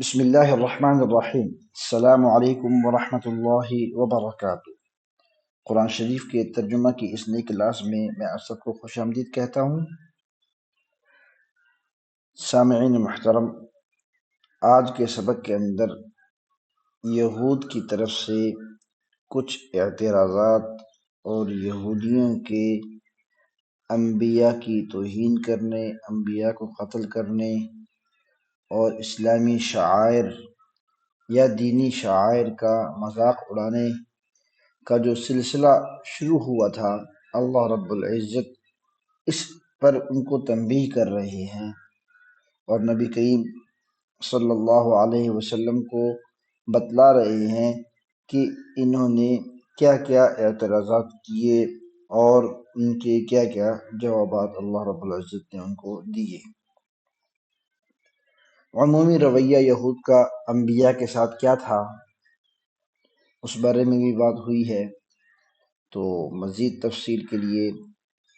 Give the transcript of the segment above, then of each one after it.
بسم اللہ الرحمن الرحیم۔ السلام علیکم ورحمۃ اللہ وبرکاتہ۔ قرآن شریف کے ترجمہ کی اس نئی کلاس میں آپ سب کو خوش آمدید کہتا ہوں۔ سامعین محترم، آج کے سبق کے اندر یہود کی طرف سے کچھ اعتراضات اور یہودیوں کے انبیاء کی توہین کرنے، انبیاء کو قتل کرنے اور اسلامی شعائر یا دینی شعائر کا مذاق اڑانے کا جو سلسلہ شروع ہوا تھا، اللہ رب العزت اس پر ان کو تنبیہ کر رہے ہیں اور نبی کریم صلی اللہ علیہ وسلم کو بتلا رہے ہیں کہ انہوں نے کیا کیا اعتراضات کیے اور ان کے کیا کیا جوابات اللہ رب العزت نے ان کو دیے۔ عمومی رویہ یہود کا انبیاء کے ساتھ کیا تھا، اس بارے میں بھی بات ہوئی ہے۔ تو مزید تفصیل کے لیے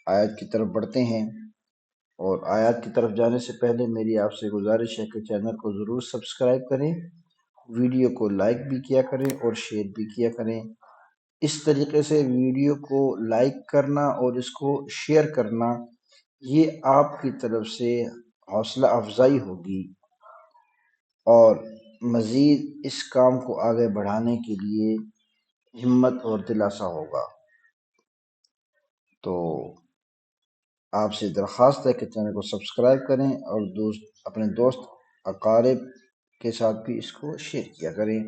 آیات کی طرف بڑھتے ہیں، اور آیات کی طرف جانے سے پہلے میری آپ سے گزارش ہے کہ چینل کو ضرور سبسکرائب کریں، ویڈیو کو لائک بھی کیا کریں اور شیئر بھی کیا کریں۔ اس طریقے سے ویڈیو کو لائک کرنا اور اس کو شیئر کرنا، یہ آپ کی طرف سے حوصلہ افزائی ہوگی اور مزید اس کام کو آگے بڑھانے کے لیے ہمت اور دلاسا ہوگا۔ تو آپ سے درخواست ہے کہ چینل کو سبسکرائب کریں اور اپنے دوست اقارب کے ساتھ بھی اس کو شیئر کیا کریں،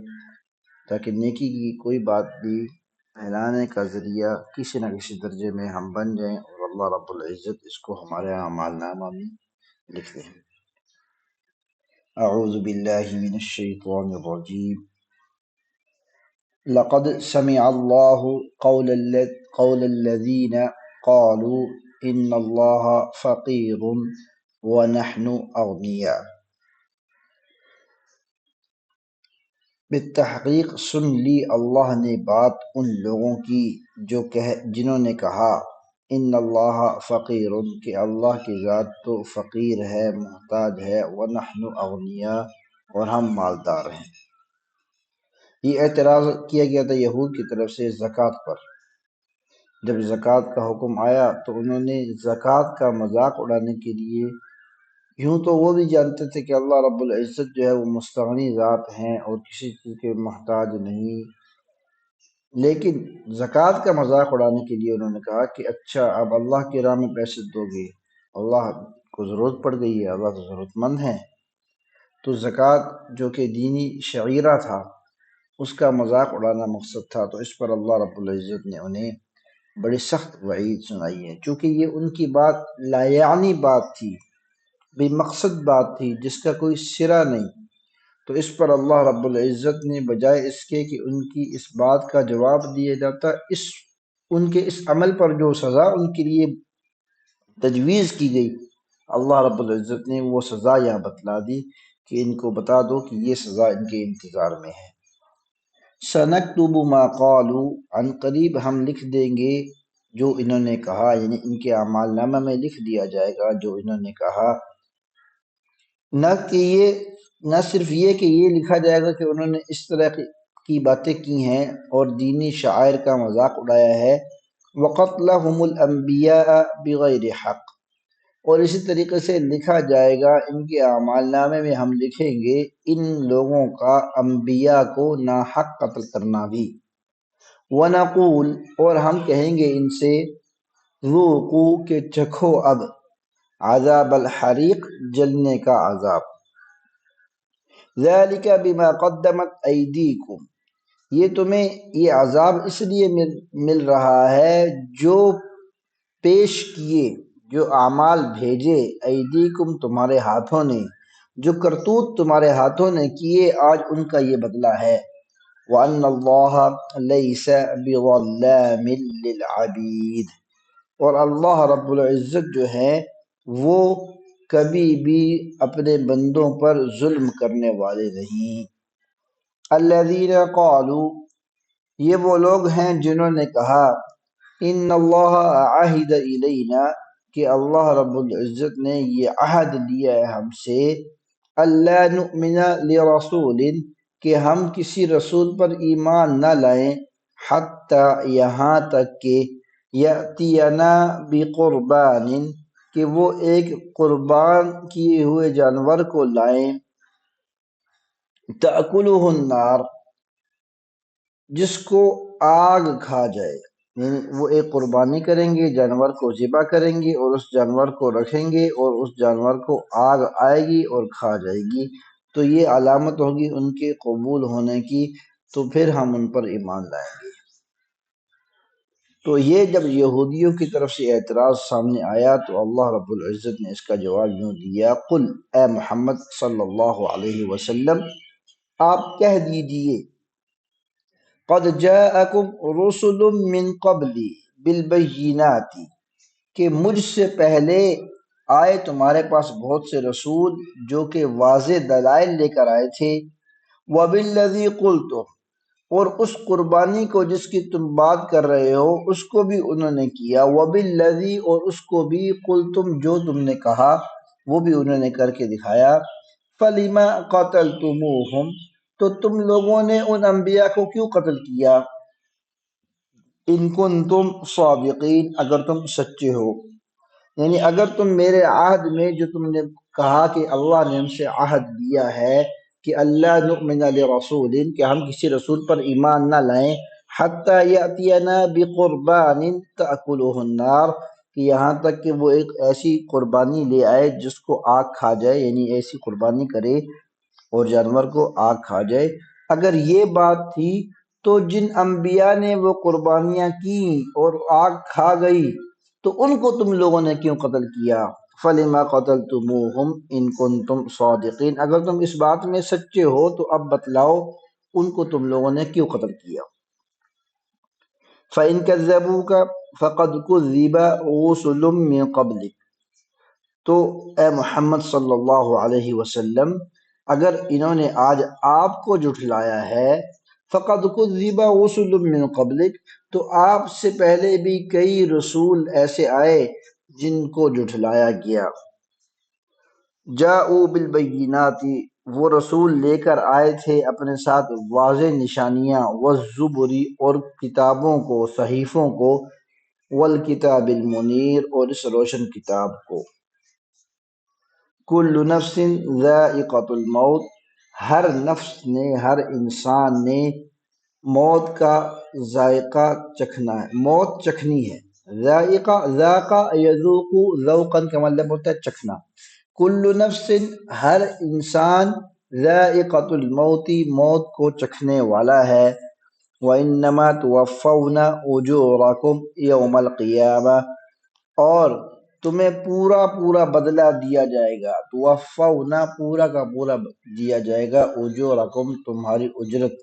تاکہ نیکی کی کوئی بات بھی پھیلانے کا ذریعہ کسی نہ کسی درجے میں ہم بن جائیں اور اللہ رب العزت اس کو ہمارے اعمال نامہ میں لکھ دیں۔ اعوذ باللہ من الشیطان الرجیم۔ لقد سمع اللہ قول الذین قالوا ان اللہ فقیر ونحن اغنیاء۔ بالتحقیق سن لی اللہ نے بات ان لوگوں کی جنہوں نے کہا ان اللہ فقیر، کہ اللہ کی ذات تو فقیر ہے، محتاج ہے، ونحن اغنیاء، اور ہم مالدار ہیں۔ یہ اعتراض کیا گیا تھا یہود کی طرف سے زکوٰۃ پر۔ جب زکوٰۃ کا حکم آیا تو انہوں نے زکوٰۃ کا مذاق اڑانے کے لیے، یوں تو وہ بھی جانتے تھے کہ اللہ رب العزت جو ہے وہ مستغنی ذات ہیں اور کسی چیز کے محتاج نہیں، لیکن زکوٰۃ کا مذاق اڑانے کے لیے انہوں نے کہا کہ اچھا اب اللہ کی راہ میں پیسے دو گے، اللہ کو ضرورت پڑ گئی ہے، اللہ تو ضرورت مند ہے۔ تو زکوٰۃ جو کہ دینی شعیرہ تھا، اس کا مذاق اڑانا مقصد تھا، تو اس پر اللہ رب العزت نے انہیں بڑی سخت وعید سنائی ہے، چونکہ یہ ان کی بات لا یعنی بات تھی، بے مقصد بات تھی جس کا کوئی سرا نہیں۔ تو اس پر اللہ رب العزت نے بجائے اس کے کہ ان کی اس بات کا جواب دیا جاتا، ان کے اس عمل پر جو سزا ان کے لیے تجویز کی گئی، اللہ رب العزت نے وہ سزا یہاں بتلا دی کہ ان کو بتا دو کہ یہ سزا ان کے انتظار میں ہے۔ سنکتب ما قالوا، عن قریب ہم لکھ دیں گے جو انہوں نے کہا، یعنی ان کے اعمال نامہ میں لکھ دیا جائے گا جو انہوں نے کہا۔ نہ صرف یہ کہ یہ لکھا جائے گا کہ انہوں نے اس طرح کی باتیں کی ہیں اور دینی شعائر کا مذاق اڑایا ہے، وَقَتْلَهُمُ الْأَنْبِيَاءَ بِغَيْرِ حق، اور اسی طریقے سے لکھا جائے گا ان کے اعمال نامے میں ہم لکھیں گے ان لوگوں کا انبیاء کو ناحق قتل کرنا بھی۔ وَنَقُولُ، اور ہم کہیں گے ان سے، ذُوقُوا، کہ چکھو اب، عذاب الحریق، جلنے کا عذاب۔ ذَلِكَ بِمَا قَدَّمَتْ أَيْدِيكُمْ، یہ تمہیں یہ عذاب اس لیے مل رہا ہے جو پیش کیے، جو اعمال بھیجے، ایدیکم، تمہارے ہاتھوں نے، جو کرتوت تمہارے ہاتھوں نے کیے، آج ان کا یہ بدلہ ہے۔ وَأَنَّ اللَّهَ لَيْسَ بِظَلَّامٍ لِّلْعَبِيدِ، اور اللہ رب العزت جو ہے وہ کبھی بھی اپنے بندوں پر ظلم کرنے والے نہیں۔ الذین قالوا، یہ وہ لوگ ہیں جنہوں نے کہا، ان اللہ عہد الینا، کہ اللہ رب العزت نے یہ عہد لیا ہے ہم سے، اللہ نؤمن لرسول، کہ ہم کسی رسول پر ایمان نہ لائیں، حتی یہاں تک کہ یأتینا بقربان، کہ وہ ایک قربان کیے ہوئے جانور کو لائیں، تأکلہ النار، جس کو آگ کھا جائے، یعنی وہ ایک قربانی کریں گے، جانور کو ذبح کریں گے اور اس جانور کو رکھیں گے اور اس جانور کو آگ آئے گی اور کھا جائے گی، تو یہ علامت ہوگی ان کے قبول ہونے کی، تو پھر ہم ان پر ایمان لائیں گے۔ تو یہ جب یہودیوں کی طرف سے اعتراض سامنے آیا تو اللہ رب العزت نے اس کا جواب یوں دیا، قل، اے محمد صلی اللہ علیہ وسلم آپ کہہ دیجئے، قد جاءکم رسل من قبلی بالبینات، کہ مجھ سے پہلے آئے تمہارے پاس بہت سے رسول جو کہ واضح دلائل لے کر آئے تھے، وبالذی قلتم، اور اس قربانی کو جس کی تم بات کر رہے ہو اس کو بھی انہوں نے کیا، وبالذی، اور اس کو بھی قلتم، جو تم نے کہا وہ بھی انہوں نے کر کے دکھایا، فلما قتلتموہم، تو تم لوگوں نے ان انبیاء کو کیوں قتل کیا، ان کنتم صادقین، اگر تم سچے ہو، یعنی اگر تم میرے عہد میں جو تم نے کہا کہ اللہ نے ہم سے عہد لیا ہے کہ اللہ نؤمن لرسول، کہ ہم کسی رسول پر ایمان نہ لائیں، حتی یأتینا بقربان تأکلہ النار، کہ یہاں تک کہ وہ ایک ایسی قربانی لے آئے جس کو آگ کھا جائے، یعنی ایسی قربانی کرے اور جانور کو آگ کھا جائے، اگر یہ بات تھی تو جن انبیاء نے وہ قربانیاں کی اور آگ کھا گئی تو ان کو تم لوگوں نے کیوں قتل کیا، فلما قتلتموہم ان کنتم صادقین، اگر تم اس بات میں سچے ہو تو اب بتلاؤ ان کو تم لوگوں نے کیوں قتل کیا۔ فَإِن كَذَّبُوكَ فَقَدْ كُذِّبَ رُسُلٌ مِّن قَبْلِكَ، تو اے محمد صلی اللہ علیہ وسلم اگر انہوں نے آج آپ کو جھٹلایا ہے، فقد کذب رسل من قبلک، تو آپ سے پہلے بھی کئی رسول ایسے آئے جن کو جھٹلایا گیا، جاءوا بالبینات، وہ رسول لے کر آئے تھے اپنے ساتھ واضح نشانیاں، والزبر، اور کتابوں کو، صحیفوں کو، والکتاب المنیر، اور اس روشن کتاب کو، کل نفس ذائقۃ الموت، ہر نفس نے، ہر انسان نے موت کا ذائقہ چکھنا ہے، موت چکھنی ہے، ذائقہ، ذائقہ یذوق، ذوقاً کا مطلب ہوتا ہے چکھنا، کل نفس، ہر انسان، ذائقۃ الموت، موت کو چکھنے والا ہے، وَإِنَّمَا تُوَفَّوْنَ أُجُورَكُمْ يَوْمَ الْقِيَامَةِ، اور تمہیں پورا پورا بدلہ دیا جائے گا، توفونا، پورا کا پورا دیا جائے گا، اجورکم، تمہاری اجرت،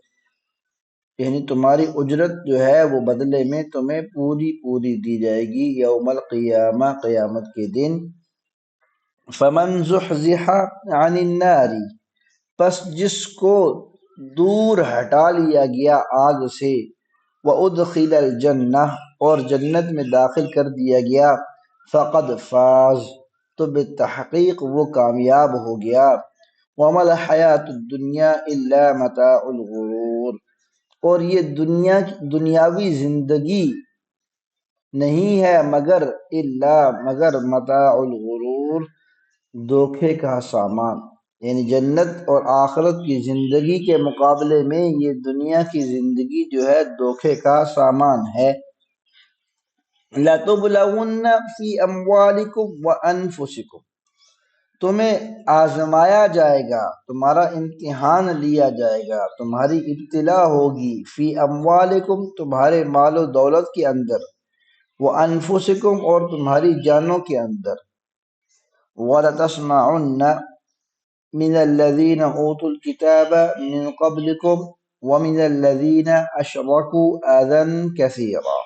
یعنی تمہاری اجرت جو ہے وہ بدلے میں تمہیں پوری پوری دی جائے گی، یوم القیامہ، قیامت کے دن، فمن زحزح عن النار، پس جس کو دور ہٹا لیا گیا آگ سے، وَأُدْخِلَ الْجَنَّةَ، اور جنت میں داخل کر دیا گیا، فقد فاز، تو بالتحقیق وہ کامیاب ہو گیا، وَمَا الْحَيَاةُ الدُّنْيَا إِلَّا مَتَاعُ الْغُرُورِ، اور یہ دنیاوی زندگی نہیں ہے مگر مگر متاع الغرور، دھوکے کا سامان، یعنی جنت اور آخرت کی زندگی کے مقابلے میں یہ دنیا کی زندگی جو ہے دھوکے کا سامان ہے، لَتُبْلَوُنَّ فِي أَمْوَالِكُمْ وَأَنفُسِكُمْ، تمہیں آزمایا جائے گا، تمہارا امتحان لیا جائے گا، تمہاری ابتلا ہوگی، فی اموالکم، تمہارے مال و دولت کے اندر، وانفسکم، اور تمہاری جانوں کے اندر، وَلَتَسْمَعُنَّ مِنَ الَّذِينَ أُوتُوا الْكِتَابَ مِنْ قَبْلِكُمْ وَمِنَ الَّذِينَ أَشْرَكُوا أَذًى كَثِيرًا،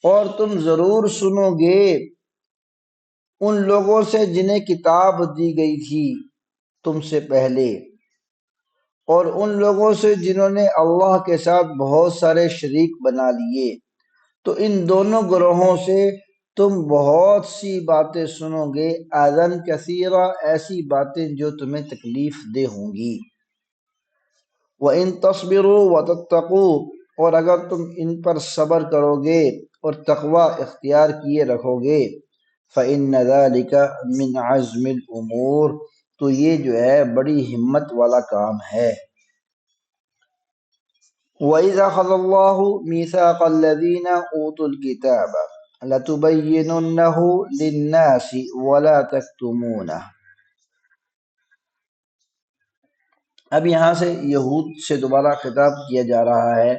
اور تم ضرور سنو گے ان لوگوں سے جنہیں کتاب دی گئی تھی تم سے پہلے، اور ان لوگوں سے جنہوں نے اللہ کے ساتھ بہت سارے شریک بنا لیے، تو ان دونوں گروہوں سے تم بہت سی باتیں سنو گے، اذن کثیرہ، ایسی باتیں جو تمہیں تکلیف دہ ہوں گی۔ وَإِن تَصْبِرُوا وَتَتَّقُوا، اور اگر تم ان پر صبر کرو گے اور تقوی اختیار کیے رکھو گے، فَإِنَّ ذَلِكَ مِنْ عَزْمِ الْأُمُورِ، تو یہ جو ہے بڑی ہمت والا کام ہے۔ وَإِذْ أَخَذَ اللَّهُ مِيثَاقَ الَّذِينَ أُوتُوا الْكِتَابَ لَتُبَيِّنُنَّهُ لِلنَّاسِ وَلَا تَكْتُمُونَهُ۔ اب یہاں سے یہود سے دوبارہ خطاب کیا جا رہا ہے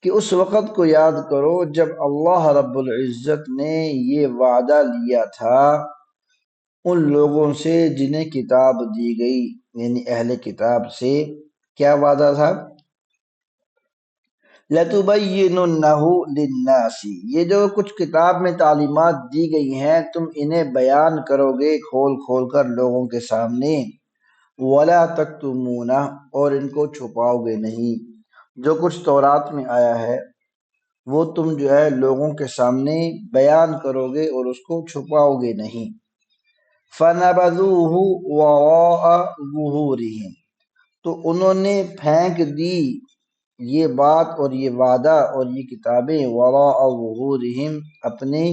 کہ اس وقت کو یاد کرو جب اللہ رب العزت نے یہ وعدہ لیا تھا ان لوگوں سے جنہیں کتاب دی گئی، یعنی اہل کتاب سے۔ کیا وعدہ تھا؟ لَتُبَيِّنُنَّهُ لِلنَّاسِ، یہ جو کچھ کتاب میں تعلیمات دی گئی ہیں تم انہیں بیان کرو گے کھول کھول کر لوگوں کے سامنے، وَلَا تَكْتُمُونَهُ، اور ان کو چھپاؤ گے نہیں۔ جو کچھ تورات میں آیا ہے وہ تم جو ہے لوگوں کے سامنے بیان کرو گے اور اس کو چھپاؤ گے نہیں۔ فَنَبَذُوهُ وَرَاءَ ظُهُورِهِمْ، تو انہوں نے پھینک دی یہ بات اور یہ وعدہ اور یہ کتابیں وراء ظہورہم، اپنے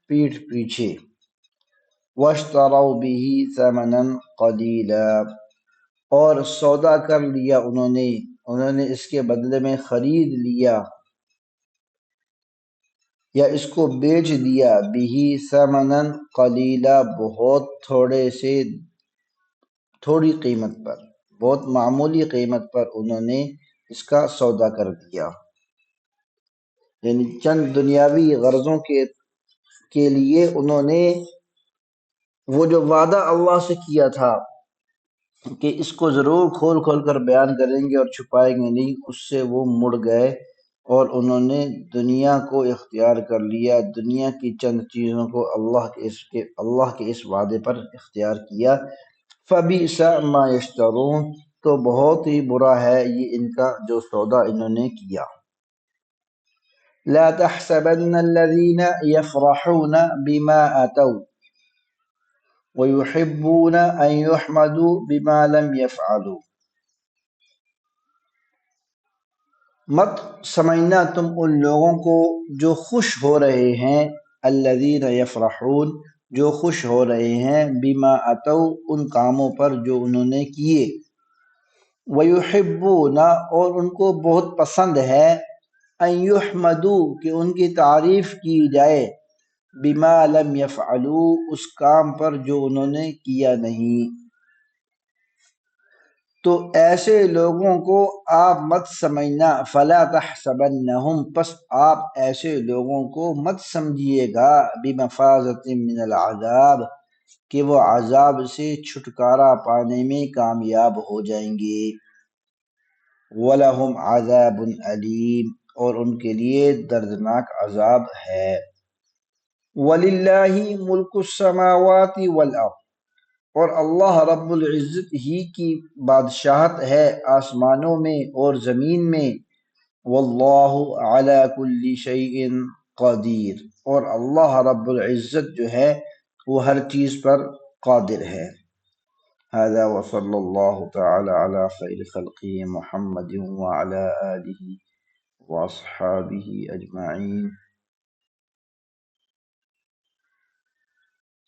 پیٹھ پیچھے۔ واشتروا به ثمنا قلیلا، اور سودا کر لیا انہوں نے اس کے بدلے میں خرید لیا یا اس کو بیچ دیا، به ثمنا قلیلا، بہت تھوڑی قیمت پر، بہت معمولی قیمت پر انہوں نے اس کا سودا کر دیا، یعنی چند دنیاوی غرضوں کے لیے انہوں نے وہ جو وعدہ اللہ سے کیا تھا کہ اس کو ضرور کھول کھول کر بیان کریں گے اور چھپائیں گے نہیں، اس سے وہ مڑ گئے اور انہوں نے دنیا کو اختیار کر لیا، دنیا کی چند چیزوں کو اللہ کے اس وعدے پر اختیار کیا۔ فَبِئْسَ مَا يَشْتَرُونَ، تو بہت ہی برا ہے یہ ان کا جو سودا انہوں نے کیا۔ لَا تَحْسَبَنَّ الَّذِينَ يَفْرَحُونَ بِمَا أَتَوْا وَيُحِبُّونَ أَن يُحْمَدُوا بِمَا لَمْ يَفْعَلُوا، مت سمجھنا تم ان لوگوں کو جو خوش ہو رہے ہیں، الذین یفرحون، جو خوش ہو رہے ہیں، بما اتوا، ان کاموں پر جو انہوں نے کیے، ویحبون، اور ان کو بہت پسند ہے، ان یحمدوا، کہ ان کی تعریف کی جائے، بما لم یفعلوا، اس کام پر جو انہوں نے کیا نہیں۔ تو ایسے لوگوں کو آپ مت سمجھنا، فلا تحسبنہم، پس آپ ایسے لوگوں کو مت سمجھیے گا، بمفازۃ من العذاب، کہ وہ عذاب سے چھٹکارا پانے میں کامیاب ہو جائیں گے۔ وَلَهُمْ عَذَابٌ أَلِيمٌ، اور ان کے لیے دردناک عذاب ہے۔ وَلِلَّهِ مُلْكُ السَّمَاوَاتِ وَالْأَرْضِ، اور اللہ رب العزت ہی کی بادشاہت ہے آسمانوں میں اور زمین میں۔ واللہ علی کل شیء قدیر، اور اللہ رب العزت جو ہے وہ ہر چیز پر قادر ہے۔ هذا وصلی اللہ تعالی علی خیر خلقہ محمد وعلی آلہ واصحابہ اجمعین۔